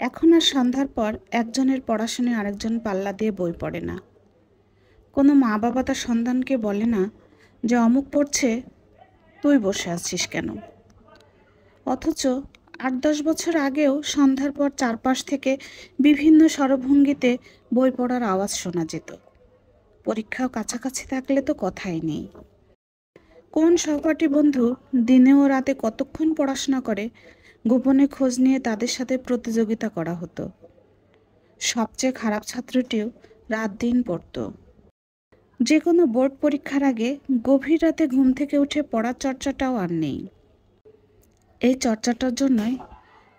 এখন আর সন্ধ্যার পর একজনের পড়াশোনায় আরেকজন পাল্লা দিয়ে বই পড়ে না। কোনো মা বাবা তার সন্তানকে বলে না যে অমুক পড়ছে, তুই বসে আছিস কেন? অথচ ৮-১০ বছর আগেও সন্ধ্যার পর চারপাশ থেকে বিভিন্ন স্বরভঙ্গিতে বই পড়ার আওয়াজ শোনা যেত। পরীক্ষাও কাছাকাছি থাকলে তো কথাই নেই। কোন সহপাঠী বন্ধু দিনে ও রাতে কতক্ষণ পড়াশোনা করে, গোপনে খোঁজ নিয়ে তাদের সাথে প্রতিযোগিতা করা হতো। সবচেয়ে খারাপ ছাত্রটিও রাত দিন পড়তো। যে কোনো বোর্ড পরীক্ষার আগে গভীর রাতে ঘুম থেকে উঠে পড়ার চর্চাটাও আর নেই। এই চর্চাটার জন্যই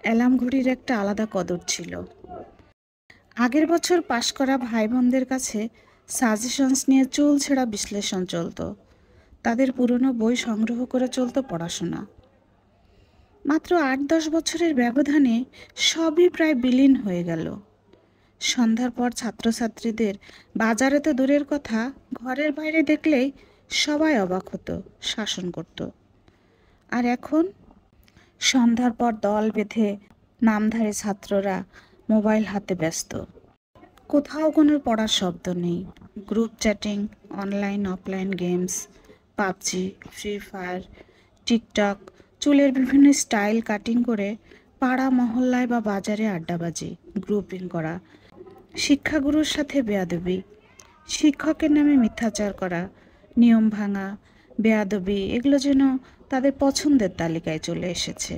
অ্যালার্ম ঘড়ির একটা আলাদা কদর ছিল। আগের বছর পাশ করা ভাই বোনদের কাছে সাজেশনস নিয়ে চুল ছেঁড়া বিশ্লেষণ চলতো। তাদের পুরনো বই সংগ্রহ করে চলতো পড়াশোনা। মাত্র ৮-১০ বছরের ব্যবধানে সবই প্রায় বিলীন হয়ে গেল। সন্ধ্যার পর ছাত্রছাত্রীদের বাজারে তো দূরের কথা, ঘরের বাইরে দেখলেই সবাই অবাক হতো, শাসন করত। আর এখন সন্ধ্যার পর দল বেঁধে নামধারী ছাত্ররা মোবাইল হাতে ব্যস্ত। কোথাও কোনো পড়ার শব্দ নেই। Group chatting, online offline games, PUBG, free fire, TikTok, চুলের বিভিন্ন স্টাইল কাটিং করে পাড়া মহল্লায় বা বাজারে আড্ডাবাজি, গ্রুপিং করা, শিক্ষাগুরুর সাথে বেয়াদবি, শিক্ষকের নামে মিথ্যাচার করা, নিয়ম ভাঙা, বেয়াদবি, এগুলো যেন তাদের পছন্দের তালিকায় চলে এসেছে।